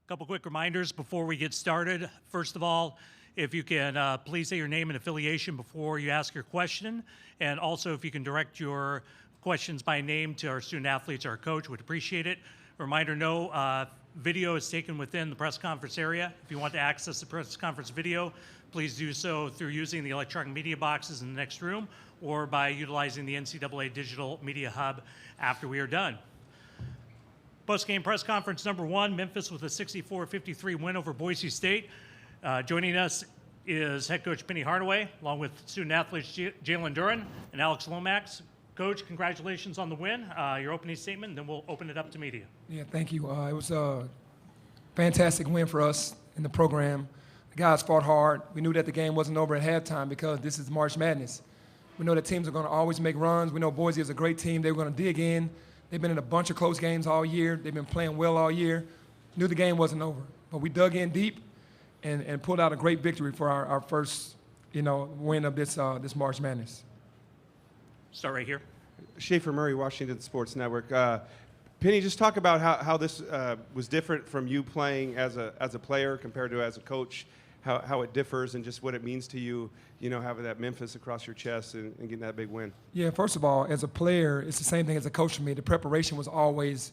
Couple quick reminders before we get started. First of all, if you can please say your name and affiliation before you ask your question, and also if you can direct your questions by name to our student athletes, our coach, would appreciate it. Reminder, no video is taken within the press conference area. If you want to access the press conference video, please do so through using the electronic media boxes in the next room or by utilizing the NCAA Digital Media Hub after we are done. Post-game press conference number one, Memphis with a 64-53 win over Boise State. Joining us is head coach Penny Hardaway, along with student athletes Jalen Duran and Alex Lomax. Coach, congratulations on the win. Your opening statement, and then we'll open it up to media. Yeah, thank you. It was a fantastic win for us in the program. The guys fought hard. We knew that the game wasn't over at halftime because this is March Madness. We know that teams are going to always make runs. We know Boise is a great team. They were going to dig in. They've been in a bunch of close games all year. They've been playing well all year. Knew the game wasn't over. But we dug in deep and pulled out a great victory for our first, win of this March Madness. Start right here. Schaefer Murray, Washington Sports Network. Penny, just talk about how this was different from you playing as a player compared to as a coach, how it differs and just what it means to you, having that Memphis across your chest and getting that big win. Yeah, first of all, as a player, it's the same thing as a coach for me. The preparation was always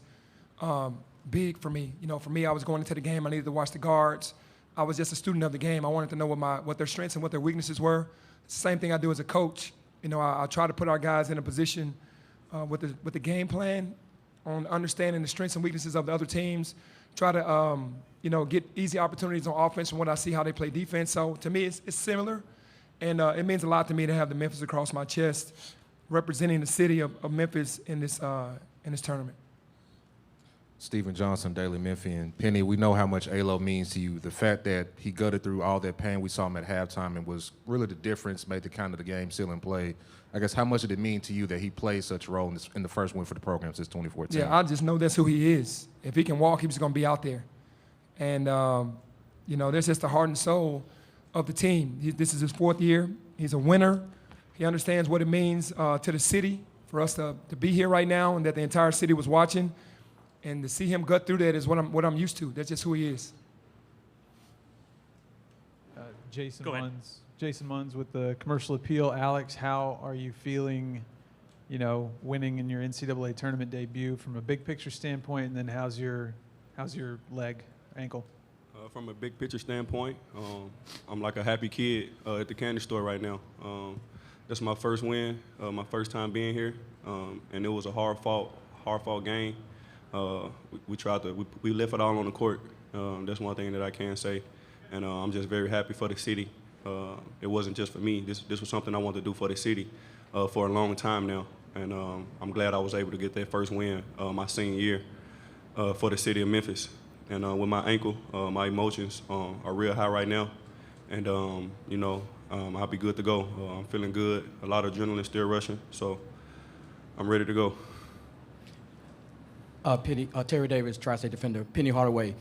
big for me. For me, I was going into the game, I needed to watch the guards. I was just a student of the game. I wanted to know what their strengths and what their weaknesses were. It's the same thing I do as a coach. I try to put our guys in a position with the game plan on understanding the strengths and weaknesses of the other teams. Try to get easy opportunities on offense from what I see how they play defense. So to me, it's similar, and it means a lot to me to have the Memphis across my chest, representing the city of Memphis in this tournament. Stephen Johnson, Daily Memphian. Penny, we know how much Alo means to you. The fact that he gutted through all that pain, we saw him at halftime, and was really the difference, made the kind of the game sealing play. I guess how much did it mean to you that he played such a role in the first win for the program since 2014? Yeah, I just know that's who he is. If he can walk, he's going to be out there. And, that's just the heart and soul of the team. This is his fourth year. He's a winner. He understands what it means to the city for us to be here right now and that the entire city was watching. And to see him gut through that is what I'm used to. That's just who he is. Jason Munns with the Commercial Appeal. Alex, how are you feeling, winning in your NCAA tournament debut from a big picture standpoint, and then how's your ankle? From a big picture standpoint, I'm like a happy kid at the candy store right now. That's my first win, my first time being here, and it was a hard fought game. We left it all on the court. That's one thing that I can say, and I'm just very happy for the city. It wasn't just for me. This was something I wanted to do for the city for a long time now, and I'm glad I was able to get that first win my senior year for the city of Memphis. And with my ankle, my emotions are real high right now, and I'll be good to go. I'm feeling good. A lot of adrenaline still rushing, so I'm ready to go. Terry Davis, Tri-State defender. Penny Hardaway,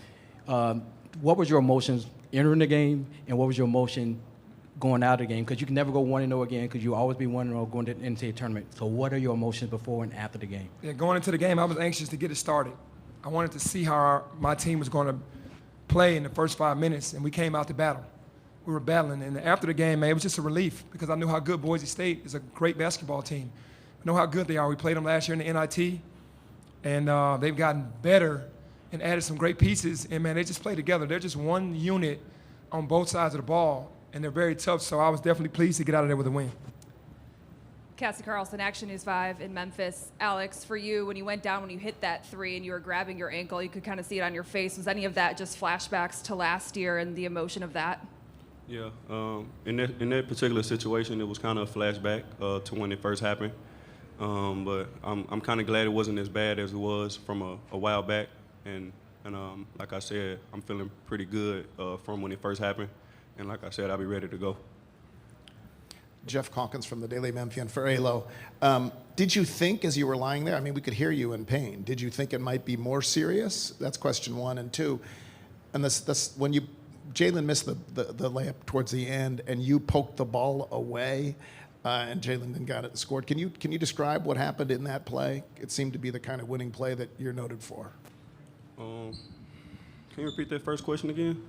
what was your emotions entering the game, and what was your emotion going out of the game? Because you can never go 1-0 again, because you always be 1-0 going to the NCAA tournament. So what are your emotions before and after the game? Yeah, going into the game, I was anxious to get it started. I wanted to see how my team was going to play in the first 5 minutes, and we came out to battle. We were battling, and after the game, man, it was just a relief because I knew how good Boise State is, a great basketball team. I know how good they are. We played them last year in the NIT, and they've gotten better and added some great pieces, and, man, they just play together. They're just one unit on both sides of the ball, and they're very tough, so I was definitely pleased to get out of there with a win. Cassie Carlson, Action News 5 in Memphis. Alex, for you, when you went down, when you hit that three and you were grabbing your ankle, you could kind of see it on your face. Was any of that just flashbacks to last year and the emotion of that? Yeah, in that particular situation, it was kind of a flashback to when it first happened. But I'm kind of glad it wasn't as bad as it was from a while back. And like I said, I'm feeling pretty good from when it first happened. And like I said, I'll be ready to go. Jeff Calkins from the Daily Memphian for ALO. Did you think as you were lying there, I mean, we could hear you in pain. Did you think it might be more serious? That's question one. And two, and this when Jalen missed the layup towards the end and you poked the ball away and Jalen then got it and scored. Can you describe what happened in that play? It seemed to be the kind of winning play that you're noted for. Can Can you repeat that first question again?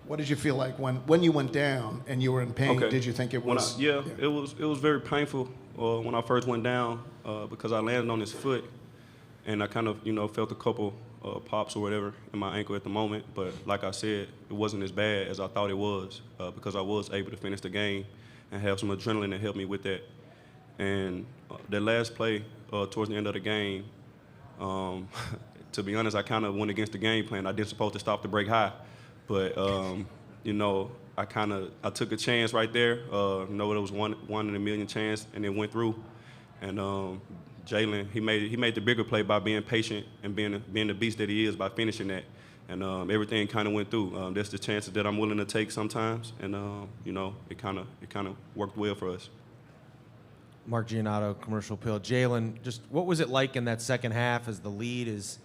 What did you feel like when you went down and you were in pain? Okay. Did you think it When was? it was very painful when I first went down because I landed on his foot, and I kind of felt a couple pops or whatever in my ankle at the moment. But like I said, it wasn't as bad as I thought it was because I was able to finish the game and have some adrenaline that helped me with that. And that last play towards the end of the game, to be honest, I kind of went against the game plan. I didn't supposed to stop the break high. But I took a chance right there. It was one in a million chance, and it went through. And Jalen, he made the bigger play by being patient and being the beast that he is by finishing that. And everything kind of went through. That's the chances that I'm willing to take sometimes, and it kind of worked well for us. Mark Giannotto, Commercial Appeal. Jalen, just what was it like in that second half as the lead is,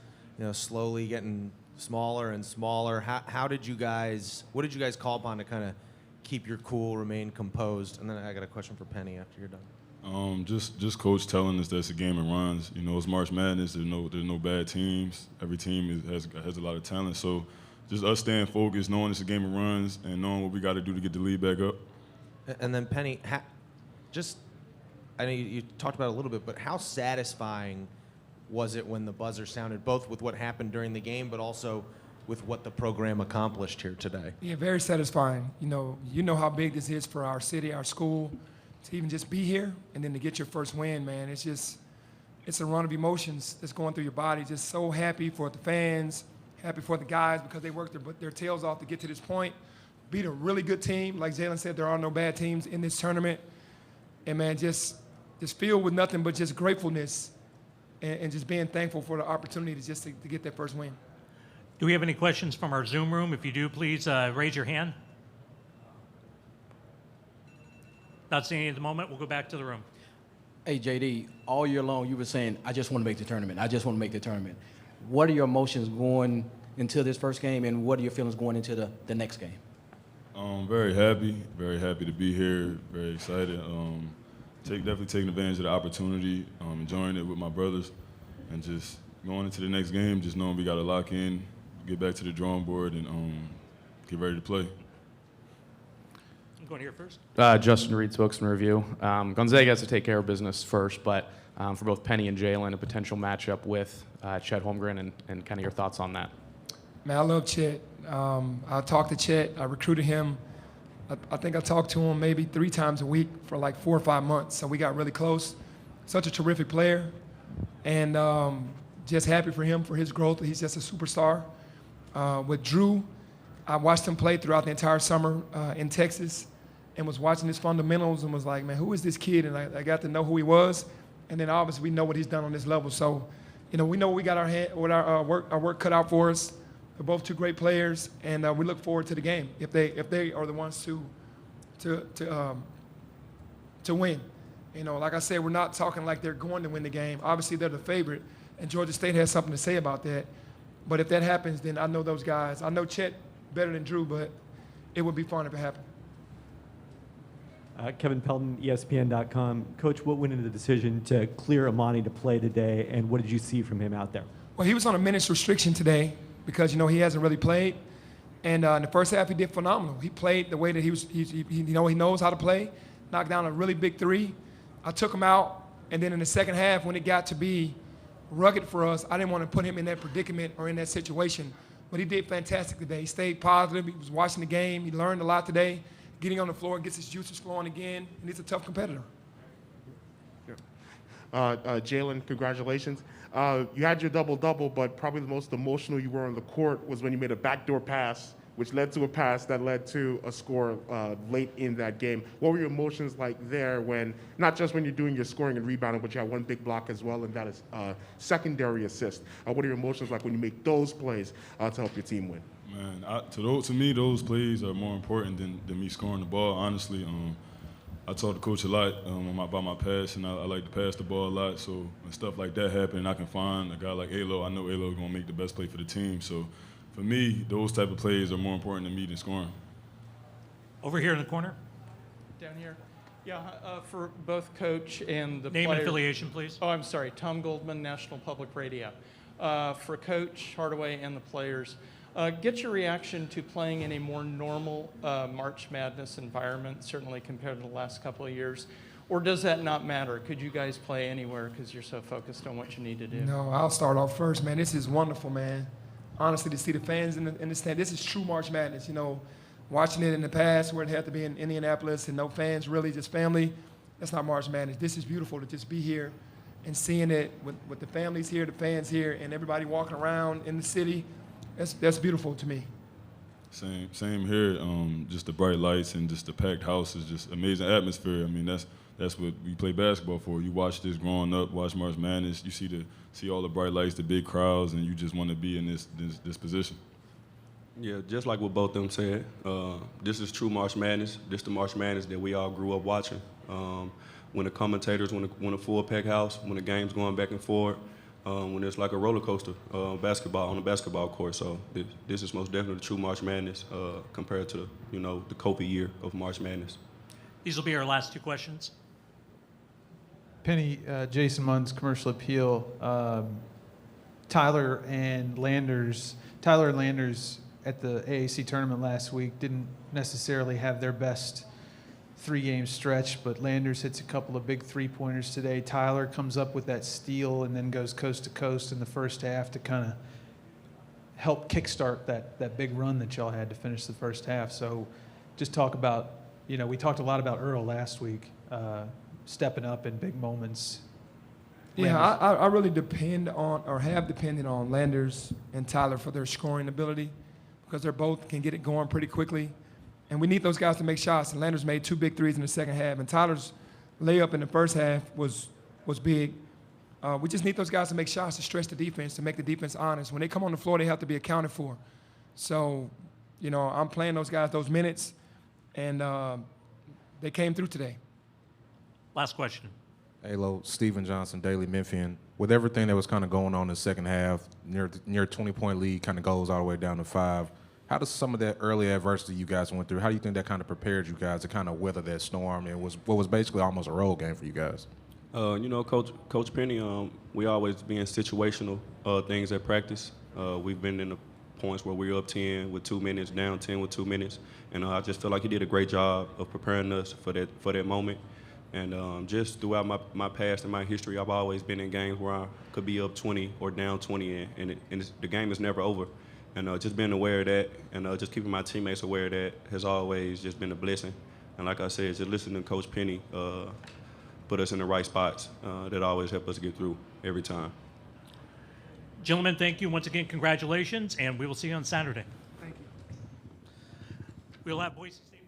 slowly getting smaller and smaller? What did you guys call upon to kind of keep your cool, remain composed? And then I got a question for Penny after you're done. Just coach telling us that it's a game of runs. It's March Madness. There's no bad teams. Every team has a lot of talent. So just us staying focused, knowing it's a game of runs, and knowing what we got to do to get the lead back up. And then Penny, I know you talked about it a little bit, but how satisfying was it when the buzzer sounded, both with what happened during the game, but also with what the program accomplished here today? Yeah, very satisfying. You know how big this is for our city, our school, to even just be here and then to get your first win, man. It's a run of emotions that's going through your body. Just so happy for the fans, happy for the guys because they worked their tails off to get to this point. Beat a really good team. Like Jalen said, there are no bad teams in this tournament. And, man, just filled with nothing but just gratefulness and just being thankful for the opportunity to get that first win. Do we have any questions from our Zoom room? If you do, please raise your hand. Not seeing any at the moment. We'll go back to the room. Hey, JD, all year long you were saying, I just want to make the tournament. I just want to make the tournament. What are your emotions going into this first game, and what are your feelings going into the next game? Very happy to be here, very excited. Definitely taking advantage of the opportunity, enjoying it with my brothers, and just going into the next game, just knowing we got to lock in, get back to the drawing board, and get ready to play. I'm going here first. Justin Reed, Spokesman Review. Gonzaga has to take care of business first, but for both Penny and Jalen, a potential matchup with Chet Holmgren, and kind of your thoughts on that. Man, I love Chet. I talked to Chet. I recruited him. I think I talked to him maybe 3 times a week for like 4 or 5 months, so we got really close. Such a terrific player, and just happy for him, for his growth. He's just a superstar. With Drew, I watched him play throughout the entire summer in Texas and was watching his fundamentals and was like, man, who is this kid? And I got to know who he was, and then obviously we know what he's done on this level. So, we know we got our work cut out for us. They're both 2 great players, and we look forward to the game if they are the ones to win. Like I said, we're not talking like they're going to win the game. Obviously, they're the favorite, and Georgia State has something to say about that. But if that happens, then I know those guys. I know Chet better than Drew, but it would be fun if it happened. Kevin Pelton, ESPN.com. Coach, what went into the decision to clear Amani to play today, and what did you see from him out there? Well, he was on a minutes restriction today because, he hasn't really played. And in the first half, he did phenomenal. He played the way that he knows how to play, knocked down a really big 3. I took him out, and then in the second half, when it got to be rugged for us, I didn't want to put him in that predicament or in that situation. But he did fantastic today. He stayed positive. He was watching the game. He learned a lot today. Getting on the floor, gets his juices flowing again, and he's a tough competitor. Jalen, congratulations. You had your double-double, but probably the most emotional you were on the court was when you made a backdoor pass, which led to a pass that led to a score late in that game. What were your emotions like there when, not just when you're doing your scoring and rebounding, but you had 1 big block as well, and that is secondary assist. What are your emotions like when you make those plays to help your team win? Man, to me, those plays are more important than me scoring the ball, honestly. I talk to Coach a lot about my pass, and I like to pass the ball a lot. So when stuff like that happen, and I can find a guy like Alo, I know Alo is going to make the best play for the team. So for me, those type of plays are more important to me than scoring. Over here in the corner. Down here. Yeah, for both coach and the Name player. and affiliation, please. Oh, I'm sorry. Tom Goldman, National Public Radio. for Coach Hardaway and the players. Get your reaction to playing in a more normal March Madness environment, certainly compared to the last couple of years. Or does that not matter? Could you guys play anywhere because you're so focused on what you need to do? No, I'll start off first, man. This is wonderful, man. Honestly, to see the fans in the stand, this is true March Madness. You know, watching it in the past where it had to be in Indianapolis and no fans, really just family, that's not March Madness. This is beautiful to just be here and seeing it with the families here, the fans here, and everybody walking around in the city. That's beautiful to me. Same here. Just the bright lights and just the packed house is just amazing atmosphere. I mean, that's what we play basketball for. You watch this growing up, watch March Madness. You see all the bright lights, the big crowds, and you just want to be in this position. Yeah, just like what both of them said, this is true March Madness. This is the March Madness that we all grew up watching. When the commentators, when a full packed house, when the game's going back and forth, when it's like a roller coaster basketball on a basketball court. So this is most definitely true March Madness compared to the COVID year of March Madness. These will be our last two questions. Penny, Jason Munn's Commercial Appeal. Tyler and Landers at the AAC tournament last week didn't necessarily have their best three-game stretch, but Landers hits a couple of big three-pointers today. Tyler comes up with that steal and then goes coast to coast in the first half to kind of help kickstart that big run that y'all had to finish the first half. So just talk about, we talked a lot about Earl last week, stepping up in big moments. Yeah, I really depend on, or have depended on, Landers and Tyler for their scoring ability because they're both can get it going pretty quickly. And we need those guys to make shots. And Landers made 2 big threes in the second half. And Tyler's layup in the first half was big. We just need those guys to make shots to stretch the defense, to make the defense honest. When they come on the floor, they have to be accounted for. So, I'm playing those guys those minutes, and they came through today. Last question. Alo, Stephen Johnson, Daily Memphian. With everything that was kind of going on in the second half, near 20-point lead kind of goes all the way down to 5. How does some of that early adversity you guys went through, how do you think that kind of prepared you guys to kind of weather that storm? And what was basically almost a road game for you guys? Coach Penny, we always be in situational things at practice. We've been in the points where we're up 10 with 2 minutes, down 10 with 2 minutes, and I just feel like he did a great job of preparing us for that moment. And just throughout my past and my history, I've always been in games where I could be up 20 or down 20, and the game is never over. And just being aware of that and just keeping my teammates aware of that has always just been a blessing. And like I said, just listening to Coach Penny put us in the right spots that always help us get through every time. Gentlemen, thank you once again. Congratulations, and we will see you on Saturday. Thank you. We'll have Boise State.